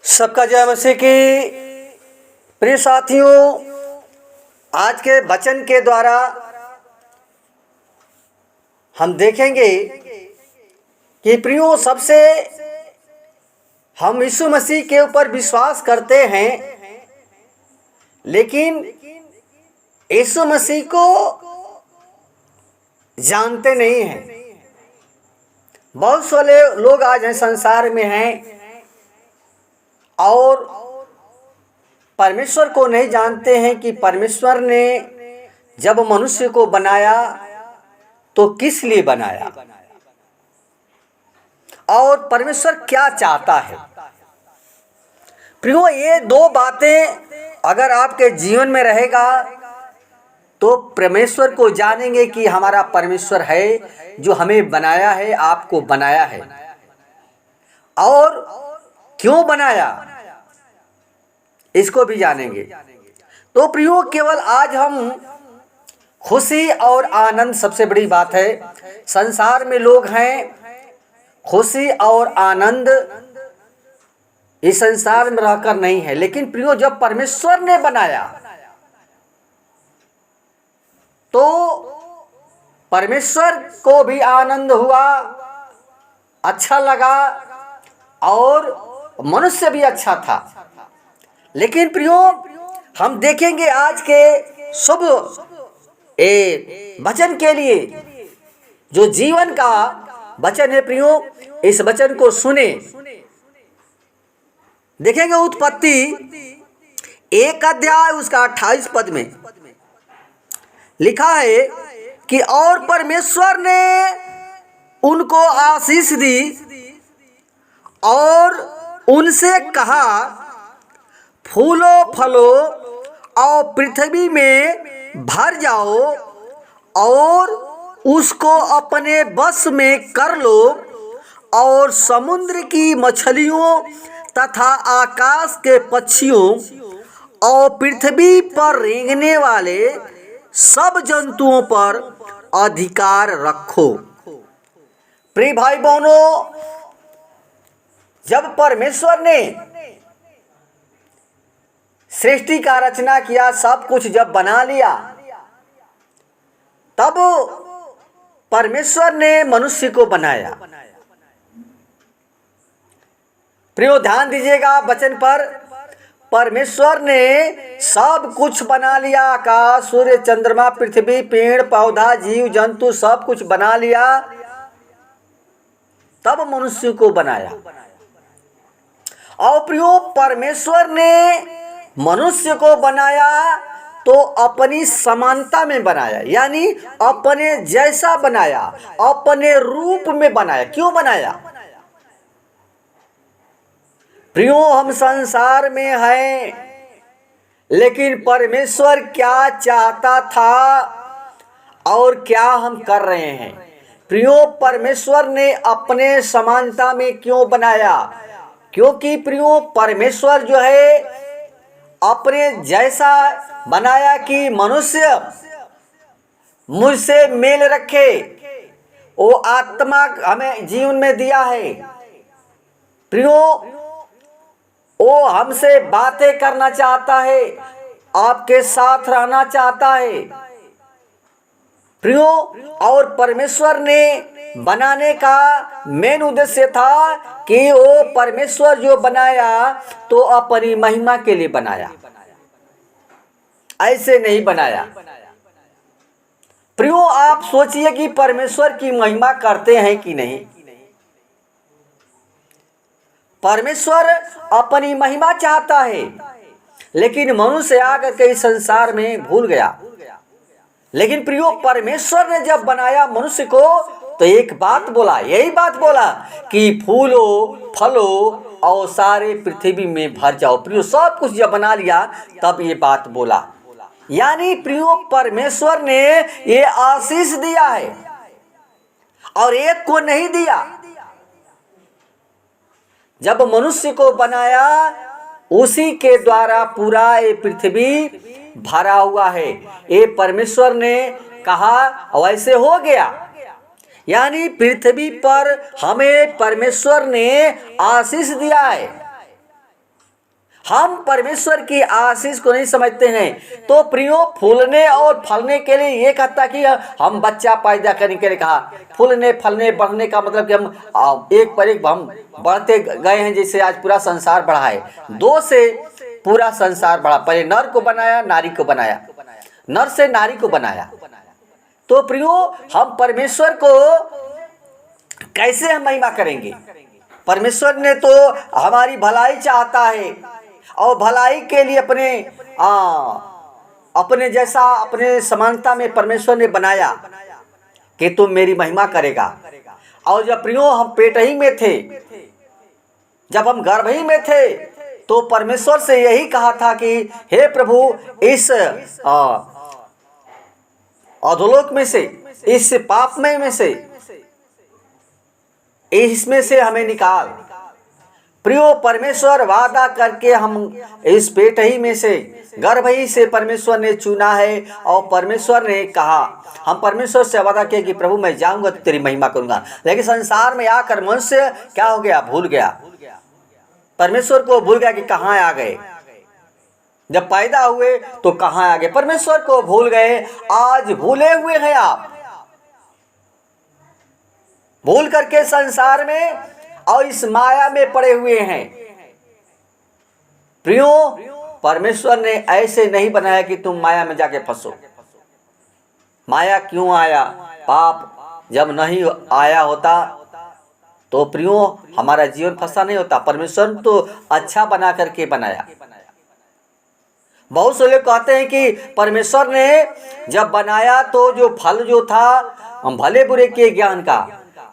सबका जय मसीह की। प्रिय साथियों, आज के वचन के द्वारा हम देखेंगे कि प्रियो सबसे हम यीशु मसीह के ऊपर विश्वास करते हैं, लेकिन यीशु मसीह को जानते नहीं हैं। बहुत सारे लोग आज हैं संसार में हैं और परमेश्वर को नहीं जानते हैं कि परमेश्वर ने जब मनुष्य को बनाया तो किस लिए बनाया और परमेश्वर क्या चाहता है। प्रियो, ये दो बातें अगर आपके जीवन में रहेगा तो परमेश्वर को जानेंगे कि हमारा परमेश्वर है जो हमें बनाया है, आपको बनाया है, और क्यों बनाया इसको भी जानेंगे। तो प्रियो, केवल आज हम खुशी और आनंद, सबसे बड़ी बात है, संसार में लोग हैं खुशी और आनंद इस संसार में रहकर नहीं है, लेकिन प्रियो जब परमेश्वर ने बनाया तो परमेश्वर को भी आनंद हुआ, अच्छा लगा और मनुष्य भी अच्छा था। लेकिन प्रियो, हम देखेंगे आज के शुभ वचन के लिए जो जीवन का वचन है। प्रियो, इस वचन को सुने। देखेंगे उत्पत्ति 1 अध्याय उसका 28 पद में लिखा है कि और परमेश्वर ने उनको आशीष दी और उनसे कहा, फूलो फलो और पृथ्वी में भर जाओ और उसको अपने बस में कर लो और समुद्र की मछलियों तथा आकाश के पक्षियों और पृथ्वी पर रेंगने वाले सब जंतुओं पर अधिकार रखो। प्रिय भाई बहनों, जब परमेश्वर ने सृष्टि का रचना किया, सब कुछ जब बना लिया, तब परमेश्वर ने मनुष्य को बनाया। प्रियो, ध्यान दीजिएगा वचन पर। परमेश्वर ने सब कुछ बना लिया, आकाश, सूर्य, चंद्रमा, पृथ्वी, पेड़ पौधा, जीव जंतु, सब कुछ बना लिया, तब मनुष्य को बनाया। और प्रियो, परमेश्वर ने मनुष्य को बनाया तो अपनी समानता में बनाया, यानी अपने जैसा बनाया, अपने रूप में बनाया। क्यों बनाया? प्रियो, हम संसार में हैं, लेकिन परमेश्वर क्या चाहता था और क्या हम कर रहे हैं। प्रियो, परमेश्वर ने अपने समानता में क्यों बनाया? क्योंकि प्रियो, परमेश्वर जो है अपने जैसा बनाया कि मनुष्य मुझसे मेल रखे। वो आत्मा हमें जीवन में दिया है। प्रियो, वो हमसे बातें करना चाहता है, आपके साथ रहना चाहता है। प्रियो, और परमेश्वर ने बनाने का मेन उद्देश्य था कि वो परमेश्वर जो बनाया तो अपनी महिमा के लिए बनाया, ऐसे नहीं बनाया। प्रियो, आप सोचिए कि परमेश्वर की महिमा करते हैं कि नहीं। परमेश्वर अपनी महिमा चाहता है, लेकिन मनुष्य आकर के इस संसार में भूल गया। लेकिन प्रियो, परमेश्वर ने जब बनाया मनुष्य को तो एक बात बोला, यही बात बोला कि फूलो फलो और सारे पृथ्वी में भर जाओ। प्रियो, सब कुछ जब बना लिया तब ये बात बोला, यानी प्रियो परमेश्वर ने ये आशीष दिया है और एक को नहीं दिया। जब मनुष्य को बनाया उसी के द्वारा पूरा ये पृथ्वी भरा हुआ है। ये परमेश्वर ने कहा, वैसे हो गया। यानी पृथ्वी पर हमें परमेश्वर ने आशीष दिया है। हम परमेश्वर की आशीष को नहीं समझते हैं। तो प्रियो, फूलने और फलने के लिए ये कहता कि हम बच्चा पैदा करने के लिए कहा। फूलने फलने बढ़ने का मतलब कि हम एक पर एक हम बढ़ते गए हैं। जैसे आज पूरा संसार बढ़ा है, दो से पूरा संसार बढ़ा। पहले नर को बनाया, नारी को बनाया, नर से नारी को बनाया। तो प्रियो, हम परमेश्वर को कैसे हम महिमा करेंगे? परमेश्वर ने तो हमारी भलाई चाहता है और भलाई के लिए अपने जैसा अपने समानता में परमेश्वर ने बनाया कि तुम मेरी महिमा करेगा। और जब प्रियो हम पेट ही में थे, जब हम गर्भ ही में थे, तो परमेश्वर से यही कहा था कि हे प्रभु, इस अधोलोक में से, इस पापमय में से, इसमें से हमें निकाल। प्रियो, परमेश्वर वादा करके हम इस पेट ही में से, गर्भ ही से परमेश्वर ने चुना है। और परमेश्वर ने कहा, हम परमेश्वर से वादा किया कि प्रभु मैं जाऊंगा तो तेरी महिमा करूंगा। लेकिन संसार में आकर मनुष्य क्या हो गया? भूल गया, परमेश्वर को भूल गया कि कहाँ आ गए। जब पैदा हुए तो कहाँ आ गए? परमेश्वर को भूल गए। आज भूले हुए हैं आप, भूल करके संसार में और इस माया में पड़े हुए हैं। प्रियो, परमेश्वर ने ऐसे नहीं बनाया कि तुम माया में जाके फंसो। माया क्यों आया? पाप जब नहीं आया होता तो प्रियो हमारा जीवन फंसा नहीं होता। परमेश्वर ने तो अच्छा बना करके बनाया। बहुत से लोग कहते हैं कि परमेश्वर ने जब बनाया तो जो फल जो था हम भले बुरे के ज्ञान का,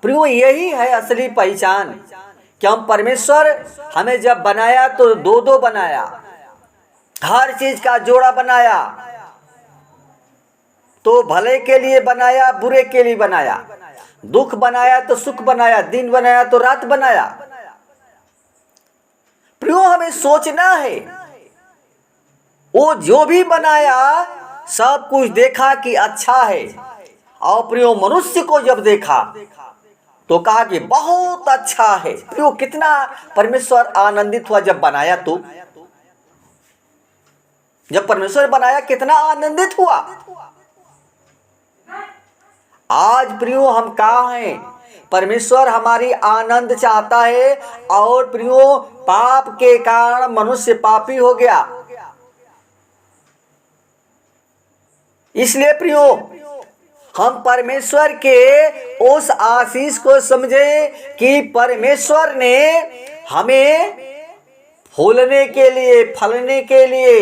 प्रियो यही है असली पहचान कि हम परमेश्वर हमें जब बनाया तो दो दो बनाया, हर चीज का जोड़ा बनाया। तो भले के लिए बनाया, बुरे के लिए बनाया, दुख बनाया तो सुख बनाया, दिन बनाया तो रात बनाया। प्रियो, हमें सोचना है, वो जो भी बनाया सब कुछ देखा कि अच्छा है। और प्रियो, मनुष्य को जब देखा तो कहा कि बहुत अच्छा है। प्रियो, कितना परमेश्वर आनंदित हुआ जब बनाया। तो जब परमेश्वर बनाया कितना आनंदित हुआ। आज प्रियो हम कहाँ हैं? परमेश्वर हमारी आनंद चाहता है और प्रियो पाप के कारण मनुष्य पापी हो गया। इसलिए प्रियो हम परमेश्वर के उस आशीष को समझे कि परमेश्वर ने हमें फूलने के लिए, फलने के लिए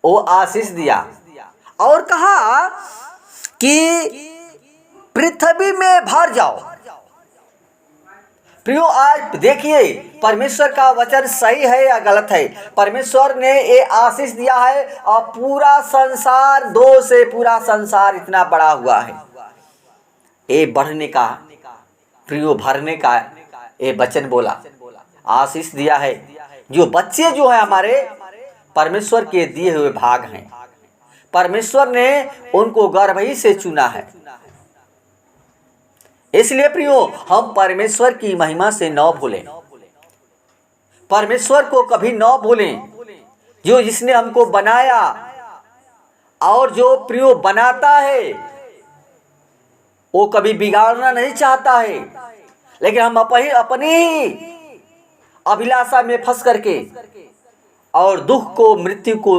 वो आशीष दिया। और कहा कि पृथ्वी में भर जाओ। प्रियो, आज देखिए परमेश्वर का वचन सही है या गलत है। परमेश्वर ने ये आशीष दिया है और पूरा संसार, दो से पूरा संसार इतना बड़ा हुआ है। ये बढ़ने का, प्रियो भरने का ये वचन बोला, आशीष दिया है। जो बच्चे जो है हमारे परमेश्वर के दिए हुए भाग हैं। परमेश्वर ने उनको गर्भ ही से चुना है। इसलिए प्रियो हम परमेश्वर की महिमा से न भूलें, परमेश्वर को कभी न भूलें, जो जिसने हमको बनाया और जो प्रियो बनाता है वो कभी बिगाड़ना नहीं चाहता है। लेकिन हम अपनी अभिलाषा में फंस करके और दुख को, मृत्यु को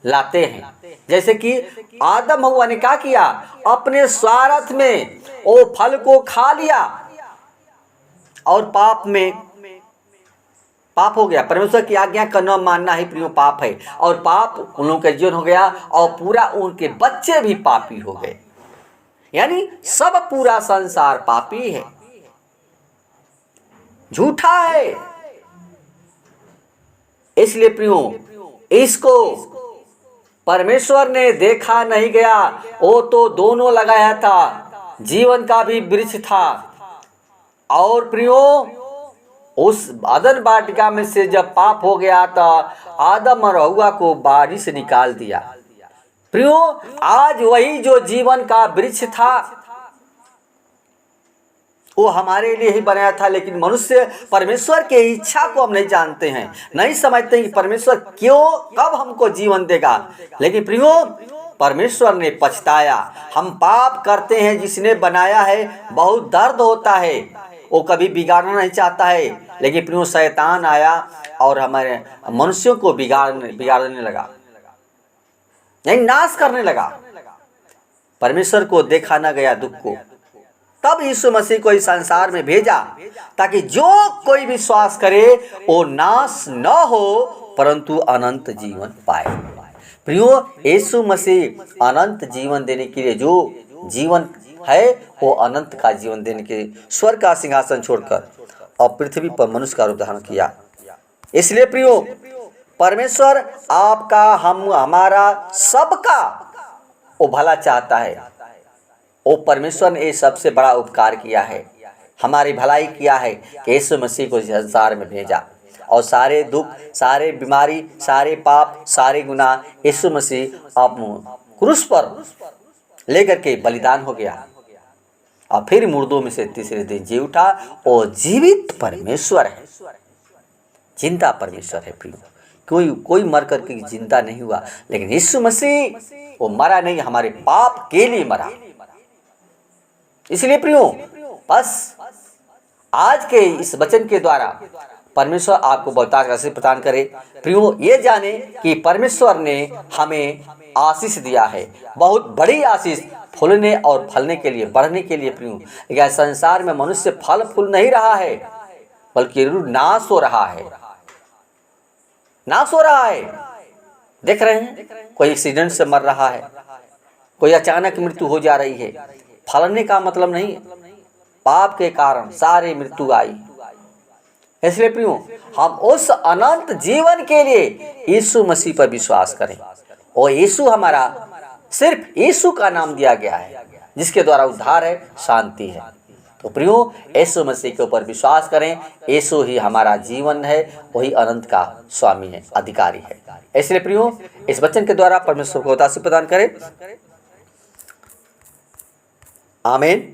लाते हैं। जैसे कि आदम हव्वा ने क्या किया? अपने स्वार्थ में वो फल को खा लिया और पाप हो गया। परमेश्वर की आज्ञा का न मानना ही प्रियो पाप है। और पाप उन लोगों का जीवन हो गया और पूरा उनके बच्चे भी पापी हो गए। यानी सब पूरा संसार पापी है, झूठा है। इसलिए प्रियो इसको परमेश्वर ने देखा नहीं गया। वो तो दोनों लगाया था, जीवन का भी वृक्ष था। और प्रियो उस अदन वाटिका में से जब पाप हो गया था, आदम और हव्वा को बारी से निकाल दिया। प्रियो आज वही जो जीवन का वृक्ष था, वो हमारे लिए ही बनाया था, लेकिन मनुष्य परमेश्वर के इच्छा को हम नहीं जानते हैं, नहीं समझते हैं कि परमेश्वर क्यों कब हमको जीवन देगा। लेकिन प्रियो, परमेश्वर ने पछताया। हम पाप करते हैं, जिसने बनाया है बहुत दर्द होता है, वो कभी बिगाड़ना नहीं चाहता है, लेकिन प्रियो शैतान आया और हमारे मनुष्यों को बिगाड़ने लगा, नहीं नाश करने लगा। परमेश्वर को देखा न गया दुख को, तब यीशु मसीह को इस संसार में भेजा ताकि जो कोई विश्वास करे वो नाश न हो परंतु अनंत जीवन पाए। प्रियो, यीशु मसीह अनंत जीवन देने के लिए, जो जीवन है वो अनंत का जीवन देने के लिए स्वर्ग का सिंहासन छोड़कर और पृथ्वी पर मनुष्य का रूप धारण किया। इसलिए प्रियो, परमेश्वर आपका, हमारा, सबका वो भला चाहता है। वो परमेश्वर ने सबसे बड़ा उपकार किया है, हमारी भलाई किया है कि यीशु मसीह को संसार में भेजा और सारे दुख, सारे बीमारी, सारे पाप, सारे गुनाह यीशु मसीह आप क्रूस पर लेकर के बलिदान हो गया और फिर मुर्दों में से तीसरे दिन जी उठा। वो जीवित परमेश्वर है, जिंदा परमेश्वर है। प्रियो, कोई मर करके जिंदा नहीं हुआ, लेकिन यीशु मसीह वो मरा नहीं, हमारे पाप के लिए मरा। इसलिए प्रियो, बस आज के इस वचन के द्वारा परमेश्वर आपको बहुत आशीष प्रदान करे। प्रियो, ये जाने कि परमेश्वर ने हमें आशीष दिया है, बहुत बड़ी आशीष, फूलने और फलने के लिए, बढ़ने के लिए। प्रियो, लेकिन संसार में मनुष्य फल फूल नहीं रहा है, बल्कि नाश हो रहा है, नाश हो रहा है। देख रहे हैं, कोई एक्सीडेंट से मर रहा है, कोई अचानक मृत्यु हो जा रही है। फलने का मतलब नहीं है, पाप के कारण सारी मृत्यु आई। इसलिए प्रियो, हम उस अनंत जीवन के लिए यीशु मसीह पर विश्वास करें। और यीशु हमारा, सिर्फ यीशु का नाम दिया गया है जिसके द्वारा उद्धार है, शांति है। तो प्रियो, यीशु मसीह के ऊपर विश्वास करें। यीशु ही हमारा जीवन है, वही अनंत का स्वामी है, अधिकारी है। इसलिए प्रियो, इस वचन के द्वारा परमेश्वर को आशीष प्रदान करें। आमीन।